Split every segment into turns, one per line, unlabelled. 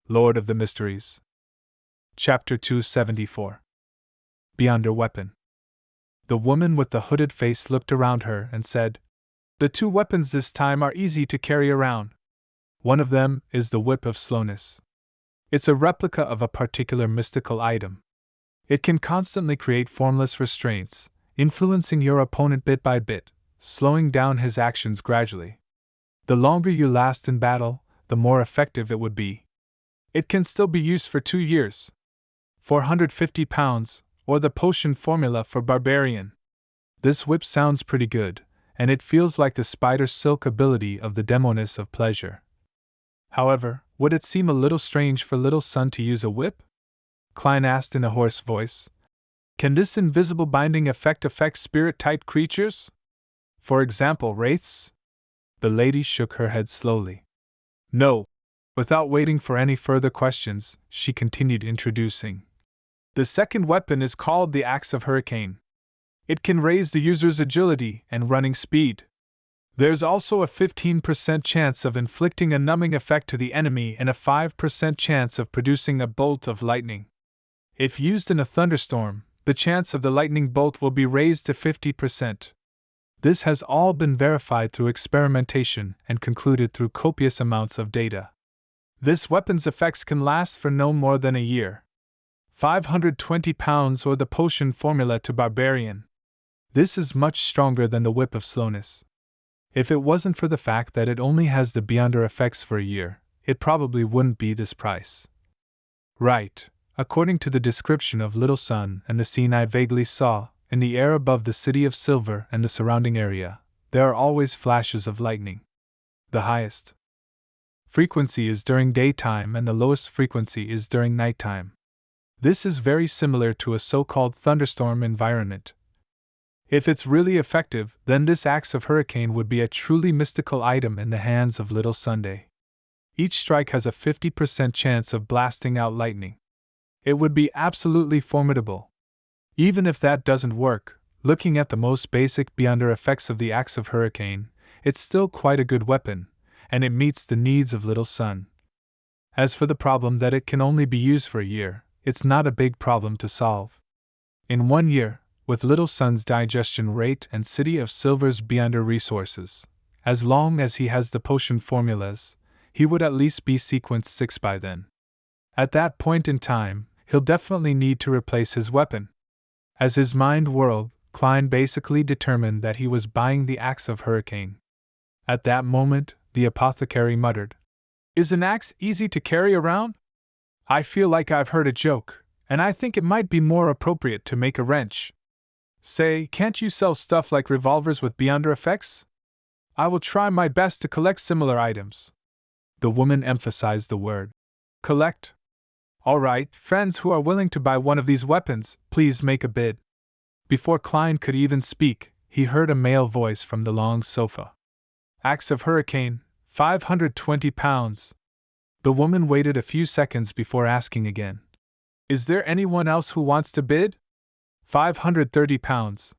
Lord of the Mysteries. Chapter 274. Beyond Her Weapon. The woman with the hooded face looked around her and said, "The two weapons this time are easy to carry around. One of them is the Whip of Slowness. It's a replica of a particular mystical item. It can constantly create formless restraints, influencing your opponent bit by bit, slowing down his actions gradually. The longer you last in battle, the more effective it would be. It can still be used for 2 years. 450 pounds, or the potion formula for Barbarian. This whip sounds pretty good, and it feels like the spider silk ability of the Demoness of Pleasure. However, would it seem a little strange for Little Sun to use a whip?" Klein asked in a hoarse voice. "Can this invisible binding effect affect spirit-type creatures? For example, wraiths?" The lady shook her head slowly. "No." Without waiting for any further questions, she continued introducing. "The second weapon is called the Axe of Hurricane. It can raise the user's agility and running speed. There's also a 15% chance of inflicting a numbing effect to the enemy and a 5% chance of producing a bolt of lightning. If used in a thunderstorm, the chance of the lightning bolt will be raised to 50%. This has all been verified through experimentation and concluded through copious amounts of data. This weapon's effects can last for no more than a year. 520 pounds or the potion formula to Barbarian. This is much stronger than the Whip of Slowness. If it wasn't for the fact that it only has the Beyonder effects for a year, it probably wouldn't be this price." "Right. According to the description of Little Sun and the scene I vaguely saw, in the air above the City of Silver and the surrounding area, there are always flashes of lightning. The highest frequency is during daytime and the lowest frequency is during nighttime. This is very similar to a so-called thunderstorm environment. If it's really effective, then this Axe of Hurricane would be a truly mystical item in the hands of Little Sunday. Each strike has a 50% chance of blasting out lightning. It would be absolutely formidable. Even if that doesn't work, looking at the most basic Beyonder effects of the Axe of Hurricane, it's still quite a good weapon, and it meets the needs of Little Sun. As for the problem that it can only be used for a year, it's not a big problem to solve. In 1 year, with Little Sun's digestion rate and City of Silver's Beyonder resources, as long as he has the potion formulas, he would at least be sequence 6 by then. At that point in time, he'll definitely need to replace his weapon." As his mind whirled, Klein basically determined that he was buying the Axe of Hurricane. At that moment, the apothecary muttered, "Is an axe easy to carry around? I feel like I've heard a joke, and I think it might be more appropriate to make a wrench. Say, can't you sell stuff like revolvers with Beyonder effects? I will try my best to collect similar items." The woman emphasized the word collect. "All right, friends who are willing to buy one of these weapons, please make a bid." Before Klein could even speak, he heard a male voice from the long sofa. "Axe of Hurricane, 520 pounds. The woman waited a few seconds before asking again. "Is there anyone else who wants to bid?" 530 pounds.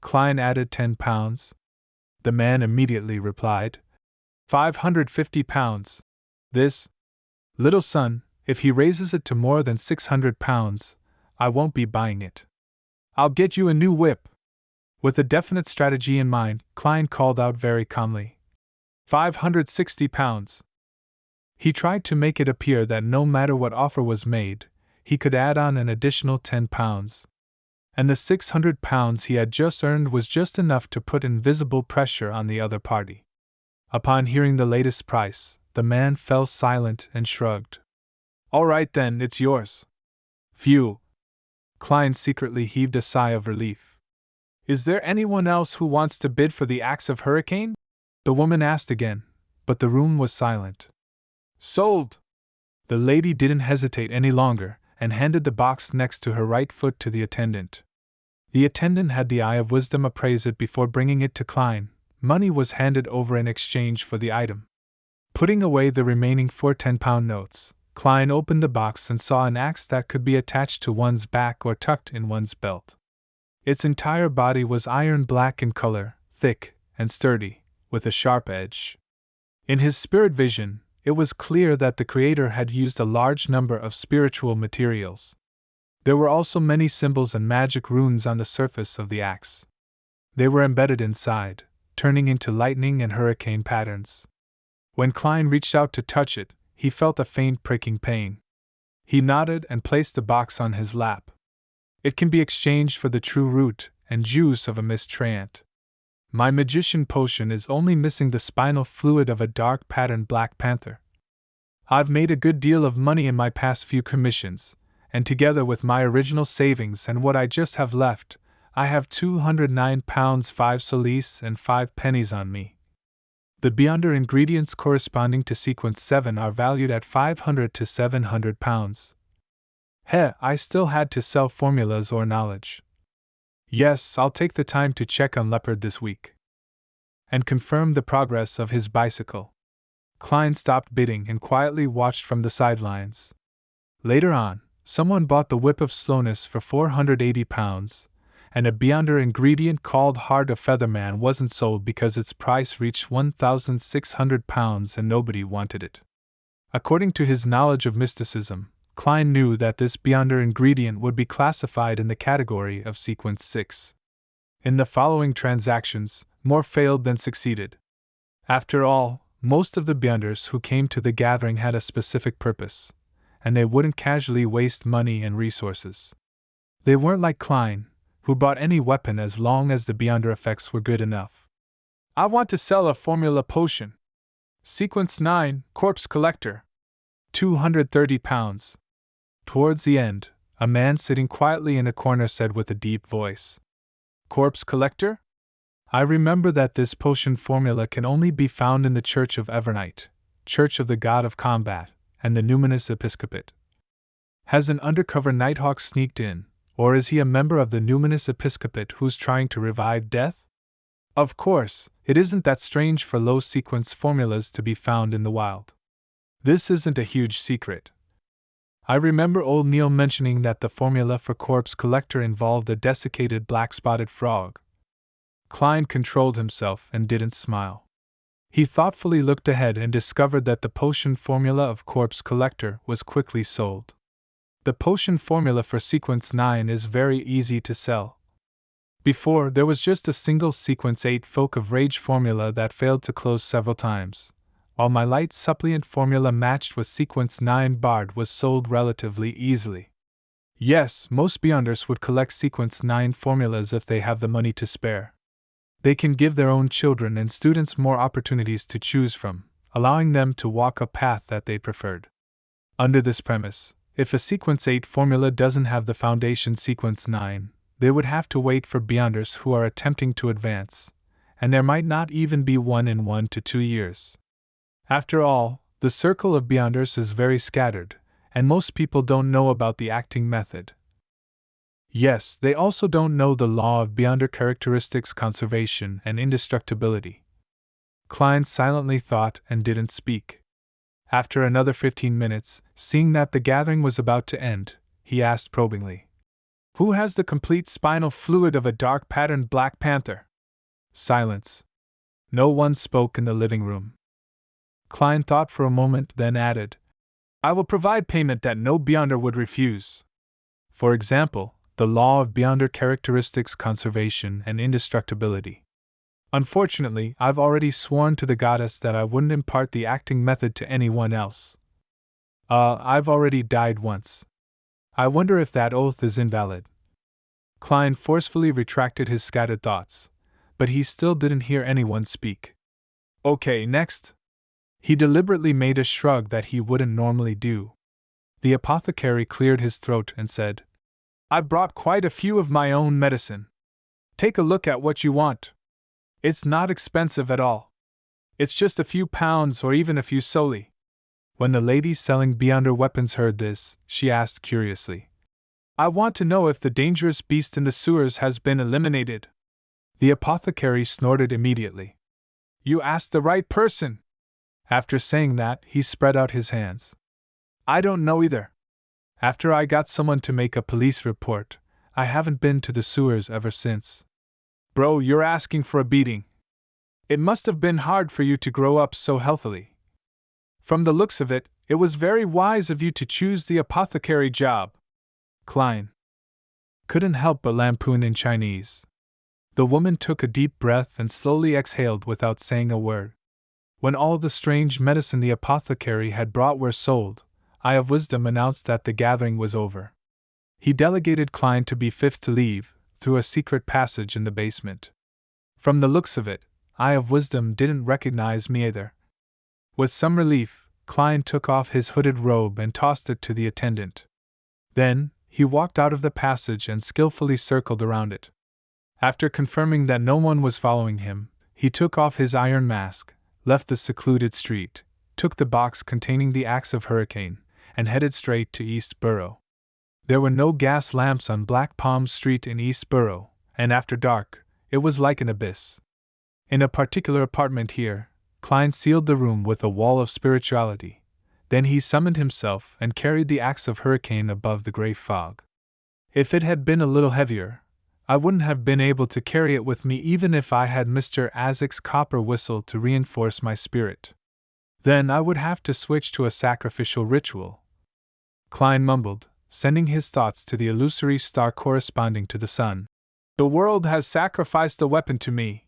Klein added 10 pounds. The man immediately replied, 550 pounds. This Little Sun, if he raises it to more than 600 pounds, I won't be buying it. I'll get you a new whip." With a definite strategy in mind, Klein called out very calmly, 560 pounds. He tried to make it appear that no matter what offer was made, he could add on an additional 10 pounds. And the 600 pounds he had just earned was just enough to put invisible pressure on the other party. Upon hearing the latest price, the man fell silent and shrugged. "All right then, it's yours." Phew! Klein secretly heaved a sigh of relief. "Is there anyone else who wants to bid for the Axe of Hurricane?" the woman asked again, but the room was silent. "Sold!" The lady didn't hesitate any longer, and handed the box next to her right foot to the attendant. The attendant had the eye of wisdom appraise it before bringing it to Klein. Money was handed over in exchange for the item. Putting away the remaining 4 10-pound notes, Klein opened the box and saw an axe that could be attached to one's back or tucked in one's belt. Its entire body was iron black in color, thick and sturdy, with a sharp edge. In his spirit vision, It was clear that the creator had used a large number of spiritual materials. There were also many symbols and magic runes on the surface of the axe. They were embedded inside, turning into lightning and hurricane patterns. When Klein reached out to touch it, he felt a faint pricking pain. He nodded and placed the box on his lap. It can be exchanged for the true root and juice of a mistreant. My magician potion is only missing the spinal fluid of a dark patterned black panther. I've made a good deal of money in my past few commissions, and together with my original savings and what I just have left, I have £209, 5 solis and 5 pennies on me. The beyonder ingredients corresponding to sequence 7 are valued at £500 to £700. I still had to sell formulas or knowledge. Yes, I'll take the time to check on Leopard this week. And confirm the progress of his bicycle. Klein stopped bidding and quietly watched from the sidelines. Later on, someone bought the Whip of Slowness for £480, and a beyonder ingredient called Heart of Featherman wasn't sold because its price reached £1,600 and nobody wanted it. According to his knowledge of mysticism, Klein knew that this beyonder ingredient would be classified in the category of sequence 6. In the following transactions, more failed than succeeded. After all, most of the beyonders who came to the gathering had a specific purpose, and they wouldn't casually waste money and resources. They weren't like Klein, who bought any weapon as long as the beyonder effects were good enough. I want to sell a formula potion. Sequence 9, Corpse Collector. £230. Towards the end, a man sitting quietly in a corner said with a deep voice, Corpse Collector? I remember that this potion formula can only be found in the Church of Evernight, Church of the God of Combat, and the Numinous Episcopate. Has an undercover Nighthawk sneaked in, or is he a member of the Numinous Episcopate who's trying to revive death? Of course, it isn't that strange for low-sequence formulas to be found in the wild. This isn't a huge secret. I remember old Neil mentioning that the formula for Corpse Collector involved a desiccated black-spotted frog. Klein controlled himself and didn't smile. He thoughtfully looked ahead and discovered that the potion formula of Corpse Collector was quickly sold. The potion formula for sequence 9 is very easy to sell. Before, there was just a single sequence 8 Folk of Rage formula that failed to close several times, while my light suppliant formula matched with sequence 9 Bard was sold relatively easily. Yes, most beyonders would collect sequence 9 formulas if they have the money to spare. They can give their own children and students more opportunities to choose from, allowing them to walk a path that they preferred. Under this premise, if a sequence 8 formula doesn't have the foundation sequence 9, they would have to wait for beyonders who are attempting to advance, and there might not even be one in 1 to 2 years. After all, the circle of beyonders is very scattered, and most people don't know about the acting method. Yes, they also don't know the law of beyonder characteristics conservation and indestructibility. Klein silently thought and didn't speak. After another 15 minutes, seeing that the gathering was about to end, he asked probingly, Who has the complete spinal fluid of a dark patterned black panther? Silence. No one spoke in the living room. Klein thought for a moment, then added, I will provide payment that no beyonder would refuse. For example, the law of beyonder characteristics conservation and indestructibility. Unfortunately, I've already sworn to the goddess that I wouldn't impart the acting method to anyone else. I've already died once. I wonder if that oath is invalid. Klein forcefully retracted his scattered thoughts, but he still didn't hear anyone speak. Okay, next. He deliberately made a shrug that he wouldn't normally do. The apothecary cleared his throat and said, I've brought quite a few of my own medicine. Take a look at what you want. It's not expensive at all. It's just a few pounds or even a few soli. When the lady selling beyonder weapons heard this, she asked curiously, I want to know if the dangerous beast in the sewers has been eliminated. The apothecary snorted immediately. You asked the right person. After saying that, he spread out his hands. I don't know either. After I got someone to make a police report, I haven't been to the sewers ever since. Bro, you're asking for a beating. It must have been hard for you to grow up so healthily. From the looks of it, it was very wise of you to choose the apothecary job. Klein couldn't help but lampoon in Chinese. The woman took a deep breath and slowly exhaled without saying a word. When all the strange medicine the apothecary had brought were sold, Eye of Wisdom announced that the gathering was over. He delegated Klein to be fifth to leave, through a secret passage in the basement. From the looks of it, Eye of Wisdom didn't recognize me either. With some relief, Klein took off his hooded robe and tossed it to the attendant. Then, he walked out of the passage and skillfully circled around it. After confirming that no one was following him, he took off his iron mask, left the secluded street, took the box containing the axe of Hurricane, and headed straight to East Borough. There were no gas lamps on Black Palm Street in East Borough, and after dark, it was like an abyss. In a particular apartment here, Klein sealed the room with a wall of spirituality. Then he summoned himself and carried the axe of Hurricane above the gray fog. If it had been a little heavier, I wouldn't have been able to carry it with me even if I had Mr. Azek's copper whistle to reinforce my spirit. Then I would have to switch to a sacrificial ritual. Klein mumbled, sending his thoughts to the illusory star corresponding to the sun. The world has sacrificed a weapon to me.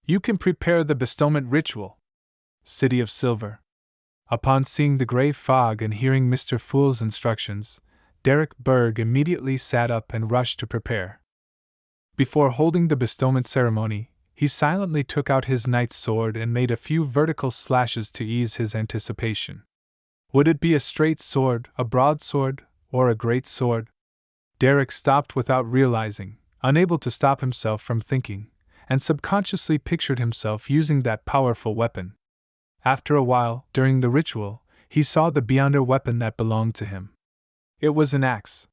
You can prepare the bestowment ritual. City of Silver. Upon seeing the gray fog and hearing Mr. Fool's instructions, Derek Berg immediately sat up and rushed to prepare. Before holding the bestowment ceremony, he silently took out his knight's sword and made a few vertical slashes to ease his anticipation. Would it be a straight sword, a broadsword, or a great sword? Derek stopped without realizing, unable to stop himself from thinking, and subconsciously pictured himself using that powerful weapon. After a while, during the ritual, he saw the beyonder weapon that belonged to him. It was an axe,